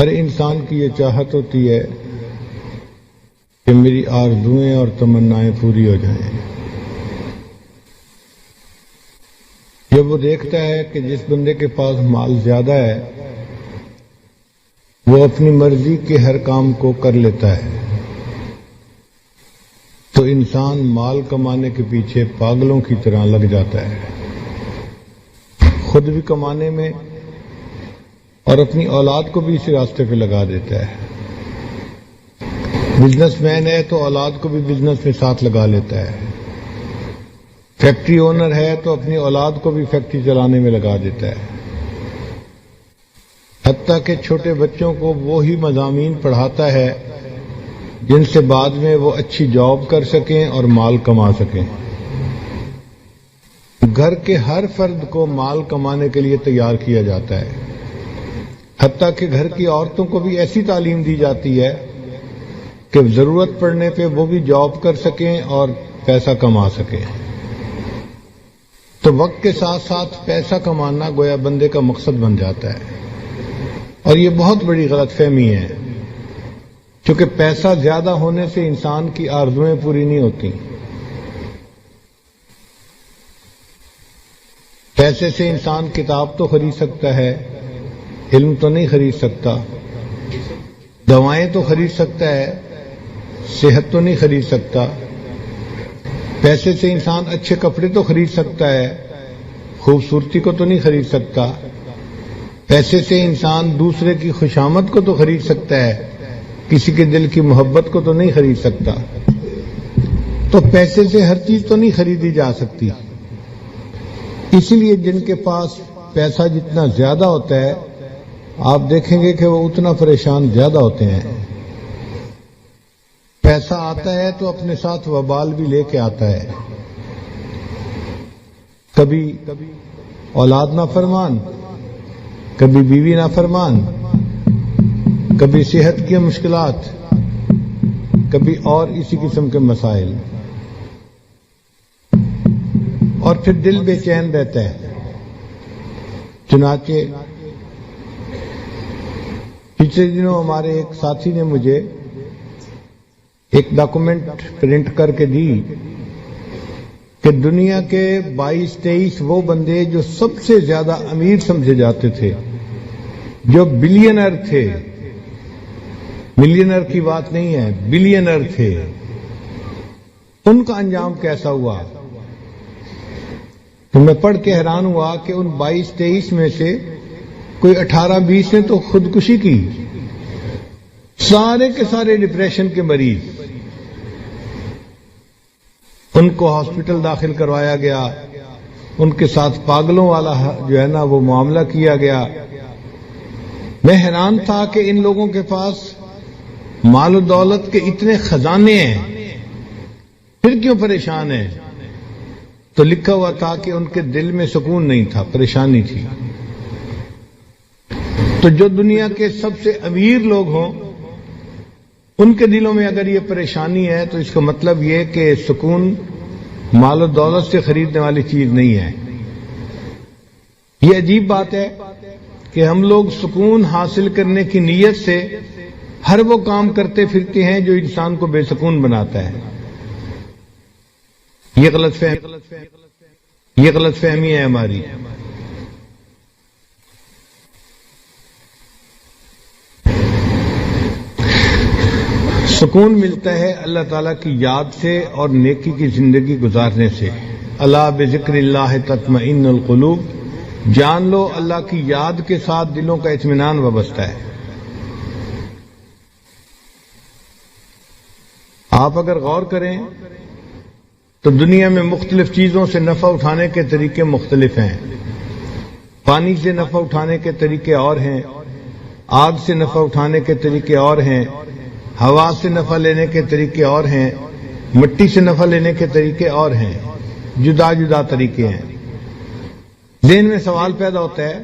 ہر انسان کی یہ چاہت ہوتی ہے کہ میری آرزوئیں اور تمنائیں پوری ہو جائیں۔ جب وہ دیکھتا ہے کہ جس بندے کے پاس مال زیادہ ہے وہ اپنی مرضی کے ہر کام کو کر لیتا ہے، تو انسان مال کمانے کے پیچھے پاگلوں کی طرح لگ جاتا ہے، خود بھی کمانے میں اور اپنی اولاد کو بھی اسی راستے پہ لگا دیتا ہے۔ بزنس مین ہے تو اولاد کو بھی بزنس میں ساتھ لگا لیتا ہے، فیکٹری اونر ہے تو اپنی اولاد کو بھی فیکٹری چلانے میں لگا دیتا ہے، حتیٰ کہ چھوٹے بچوں کو وہی مضامین پڑھاتا ہے جن سے بعد میں وہ اچھی جاب کر سکیں اور مال کما سکیں۔ گھر کے ہر فرد کو مال کمانے کے لیے تیار کیا جاتا ہے، حتیٰ کہ گھر کی عورتوں کو بھی ایسی تعلیم دی جاتی ہے کہ ضرورت پڑنے پہ وہ بھی جاب کر سکیں اور پیسہ کما سکیں۔ تو وقت کے ساتھ ساتھ پیسہ کمانا گویا بندے کا مقصد بن جاتا ہے، اور یہ بہت بڑی غلط فہمی ہے، کیونکہ پیسہ زیادہ ہونے سے انسان کی آرزوئیں پوری نہیں ہوتی۔ پیسے سے انسان کتاب تو خرید سکتا ہے، علم تو نہیں خرید سکتا، دوائیں تو خرید سکتا ہے، صحت تو نہیں خرید سکتا۔ پیسے سے انسان اچھے کپڑے تو خرید سکتا ہے، خوبصورتی کو تو نہیں خرید سکتا۔ پیسے سے انسان دوسرے کی خوشامد کو تو خرید سکتا ہے، کسی کے دل کی محبت کو تو نہیں خرید سکتا۔ تو پیسے سے ہر چیز تو نہیں خریدی جا سکتی، اسی لیے جن کے پاس پیسہ جتنا زیادہ ہوتا ہے آپ دیکھیں گے کہ وہ اتنا پریشان زیادہ ہوتے ہیں۔ پیسہ آتا ہے تو اپنے ساتھ وبال بھی لے کے آتا ہے، کبھی اولاد نافرمان، کبھی بیوی نافرمان، کبھی صحت کی مشکلات، کبھی اور اسی قسم کے مسائل، اور پھر دل بے چین رہتا ہے۔ چنانچہ پچھلے دنوں ہمارے ایک ساتھی نے مجھے ایک ڈاکومنٹ پرنٹ کر کے دی کہ دنیا کے 22-23 وہ بندے جو سب سے زیادہ امیر سمجھے جاتے تھے، جو بلینر تھے، ملینر کی بات نہیں ہے، بلینر تھے، ان کا انجام کیسا ہوا۔ تو میں پڑھ کے حیران ہوا کہ ان 22-23 میں سے کوئی 18-20 نے تو خودکشی کی، سارے کے سارے ڈپریشن کے مریض، ان کو ہاسپٹل داخل کروایا گیا، ان کے ساتھ پاگلوں والا جو ہے نا وہ معاملہ کیا گیا۔ میں حیران تھا کہ ان لوگوں کے پاس مال و دولت کے اتنے خزانے ہیں، پھر کیوں پریشان ہیں؟ تو لکھا ہوا تھا کہ ان کے دل میں سکون نہیں تھا، پریشانی تھی۔ تو جو دنیا کے سب سے امیر لوگ ہوں ان کے دلوں میں اگر یہ پریشانی ہے تو اس کا مطلب یہ کہ سکون مال و دولت سے خریدنے والی چیز نہیں ہے۔ یہ عجیب بات ہے کہ ہم لوگ سکون حاصل کرنے کی نیت سے ہر وہ کام کرتے پھرتے ہیں جو انسان کو بے سکون بناتا ہے۔ یہ غلط فہمی ہے ہماری۔ سکون ملتا ہے اللہ تعالیٰ کی یاد سے اور نیکی کی زندگی گزارنے سے۔ الا بذکر اللہ تطمئن القلوب، جان لو اللہ کی یاد کے ساتھ دلوں کا اطمینان وابستہ ہے۔ آپ اگر غور کریں تو دنیا میں مختلف چیزوں سے نفع اٹھانے کے طریقے مختلف ہیں۔ پانی سے نفع اٹھانے کے طریقے اور ہیں، آگ سے نفع اٹھانے کے طریقے اور ہیں، ہوا سے نفع لینے کے طریقے اور ہیں، مٹی سے نفع لینے کے طریقے اور ہیں، جدا جدا طریقے ہیں۔ ذہن میں سوال پیدا ہوتا ہے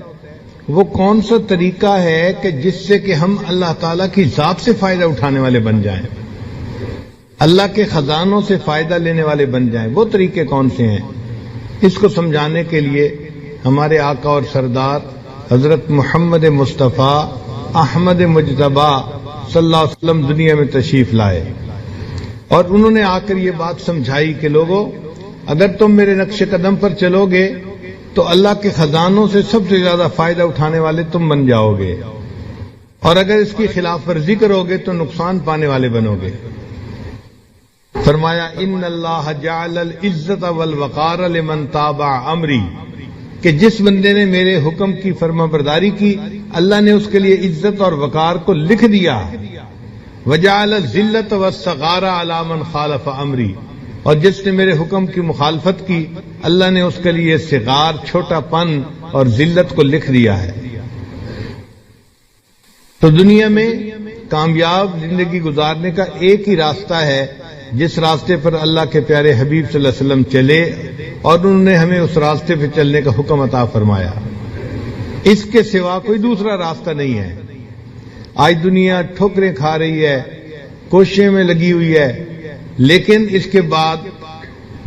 وہ کون سا طریقہ ہے کہ جس سے کہ ہم اللہ تعالیٰ کی ذات سے فائدہ اٹھانے والے بن جائیں، اللہ کے خزانوں سے فائدہ لینے والے بن جائیں، وہ طریقے کون سے ہیں؟ اس کو سمجھانے کے لیے ہمارے آقا اور سردار حضرت محمد مصطفیٰ احمد مجتبی صلی اللہ علیہ وسلم دنیا میں تشریف لائے، اور انہوں نے آ کر یہ بات سمجھائی کہ لوگوں، اگر تم میرے نقش قدم پر چلو گے تو اللہ کے خزانوں سے سب سے زیادہ فائدہ اٹھانے والے تم بن جاؤ گے، اور اگر اس کی خلاف ورزی کرو گے تو نقصان پانے والے بنو گے۔ فرمایا ان اللہ جعل العزت والوقار لمن تابع امری، کہ جس بندے نے میرے حکم کی فرما برداری کی اللہ نے اس کے لیے عزت اور وقار کو لکھ دیا۔ وجعل الذلۃ والصغار علی من خالف امری، اور جس نے میرے حکم کی مخالفت کی اللہ نے اس کے لیے صغار، چھوٹا پن اور ذلت کو لکھ دیا ہے۔ تو دنیا میں کامیاب زندگی گزارنے کا ایک ہی راستہ ہے جس راستے پر اللہ کے پیارے حبیب صلی اللہ علیہ وسلم چلے، اور انہوں نے ہمیں اس راستے پہ چلنے کا حکم عطا فرمایا۔ اس کے سوا کوئی دوسرا راستہ نہیں ہے۔ آج دنیا ٹھوکریں کھا رہی ہے، کوششیں میں لگی ہوئی ہے، لیکن اس کے بعد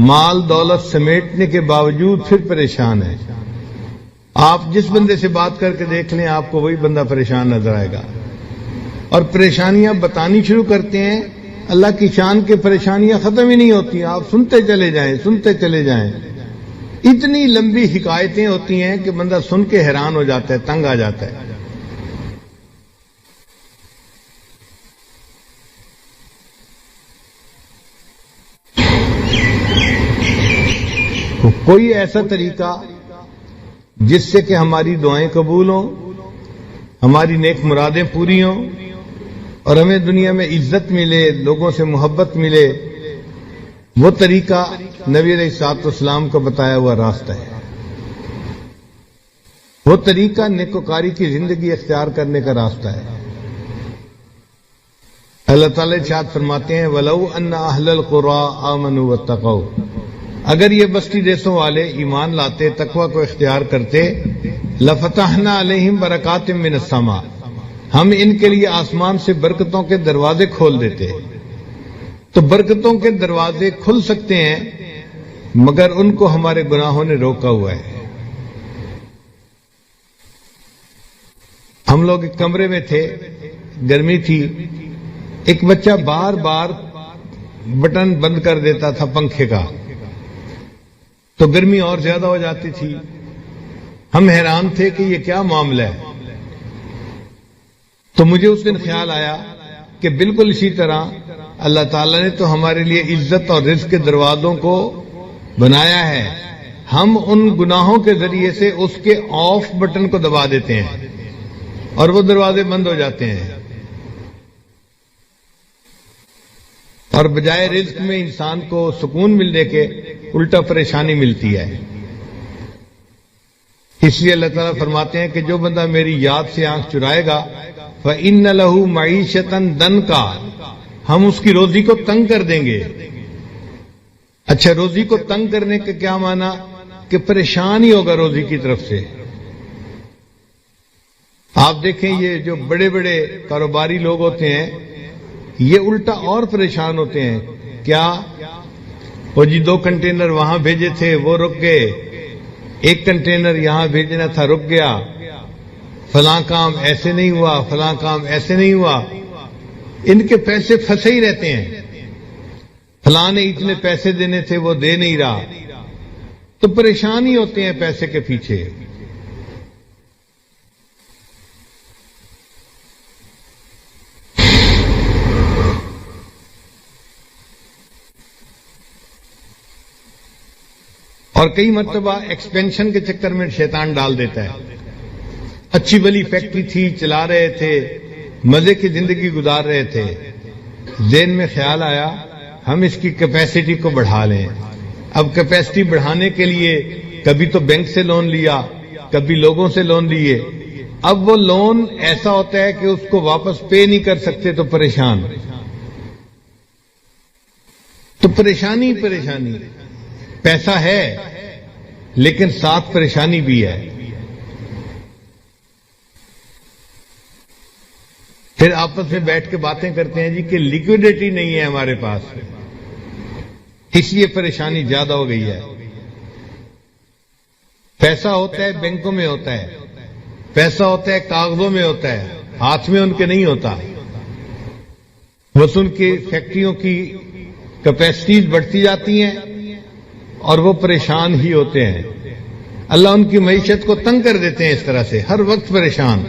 مال دولت سمیٹنے کے باوجود پھر پریشان ہے۔ آپ جس بندے سے بات کر کے دیکھ لیں آپ کو وہی بندہ پریشان نظر آئے گا، اور پریشانیاں بتانی شروع کرتے ہیں، اللہ کی شان کے پریشانیاں ختم ہی نہیں ہوتی، آپ سنتے چلے جائیں سنتے چلے جائیں، اتنی لمبی حکایتیں ہوتی ہیں کہ بندہ سن کے حیران ہو جاتا ہے، تنگ آ جاتا ہے۔ کوئی ایسا طریقہ جس سے کہ ہماری دعائیں قبول ہوں، ہماری نیک مرادیں پوری ہوں، اور ہمیں دنیا میں عزت ملے، لوگوں سے محبت ملے، وہ طریقہ نبی علیہ الصلوۃ والسلام کا بتایا ہوا راستہ ہے۔ وہ طریقہ نیکوکاری کی زندگی اختیار کرنے کا راستہ ہے۔ اللہ تعالی ارشاد فرماتے ہیں وَلَوْ أَنَّ أَهْلَ الْقُرَىٰ آمَنُوا وَاتَّقَوْا، اگر یہ بستی دیسوں والے ایمان لاتے، تقوی کو اختیار کرتے، لَفَتَحْنَا عَلَيْهِمْ بَرَكَاتٍ مِّنَ السَّمَاءِ، ہم ان کے لیے آسمان سے برکتوں کے دروازے کھول دیتے۔ تو برکتوں کے دروازے کھل سکتے ہیں مگر ان کو ہمارے گناہوں نے روکا ہوا ہے۔ ہم لوگ ایک کمرے میں تھے، گرمی تھی، ایک بچہ بار بار بٹن بند کر دیتا تھا پنکھے کا، تو گرمی اور زیادہ ہو جاتی تھی۔ ہم حیران تھے کہ یہ کیا معاملہ ہے۔ تو مجھے اس دن خیال آیا کہ بالکل اسی طرح اللہ تعالیٰ نے تو ہمارے لیے عزت اور رزق کے دروازوں کو بنایا ہے، ہم ان گناہوں کے ذریعے سے اس کے آف بٹن کو دبا دیتے ہیں اور وہ دروازے بند ہو جاتے ہیں، اور بجائے رزق میں انسان کو سکون ملنے کے الٹا پریشانی ملتی ہے۔ اس لیے اللہ تعالیٰ فرماتے ہیں کہ جو بندہ میری یاد سے آنکھ چرائے گا فَإِنَّ لَهُ مَعِيشَةً ضَنْكَ، ہم اس کی روزی کو تنگ کر دیں گے۔ اچھا، روزی کو تنگ کرنے کا کیا معنی؟ کہ پریشان ہی ہوگا روزی کی طرف سے۔ آپ دیکھیں یہ جو بڑے بڑے کاروباری لوگ ہوتے ہیں یہ الٹا اور پریشان ہوتے ہیں۔ کیا وہ جی 2 کنٹینر وہاں بھیجے تھے وہ رک گئے، 1 کنٹینر یہاں بھیجنا تھا رک گیا، فلاں کام ایسے نہیں ہوا، فلاں کام ایسے نہیں ہوا، ان کے پیسے پھنسے ہی رہتے ہیں۔ فلاں نے اتنے پیسے دینے تھے وہ دے نہیں رہا، تو پریشان ہی ہوتے ہیں پیسے کے پیچھے۔ اور کئی مرتبہ ایکسپینشن کے چکر میں شیطان ڈال دیتا ہے۔ اچھی بلی فیکٹری تھی، چلا رہے تھے، مزے کی زندگی گزار رہے تھے، ذہن میں خیال آیا ہم اس کی کیپیسٹی کو بڑھا لیں۔ اب کیپیسٹی بڑھانے کے لیے کبھی تو بینک سے لون لیا، کبھی لوگوں سے لون لیے، اب وہ لون ایسا ہوتا ہے کہ اس کو واپس پے نہیں کر سکتے تو پریشان۔ تو پریشانی پریشانی، پیسہ ہے لیکن ساتھ پریشانی بھی ہے۔ پھر آپس میں بیٹھ کے باتیں کرتے ہیں جی کہ لیکوڈیٹی نہیں ہے ہمارے پاس، اس لیے پریشانی زیادہ ہو گئی ہے۔ پیسہ ہوتا ہے بینکوں میں ہوتا ہے، پیسہ ہوتا ہے کاغذوں میں ہوتا ہے، ہاتھ میں ان کے نہیں ہوتا، بس ان کی فیکٹریوں کی کیپیسٹیز بڑھتی جاتی ہیں اور وہ پریشان ہی ہوتے ہیں۔ اللہ ان کی معیشت کو تنگ کر دیتے ہیں، اس طرح سے ہر وقت پریشان۔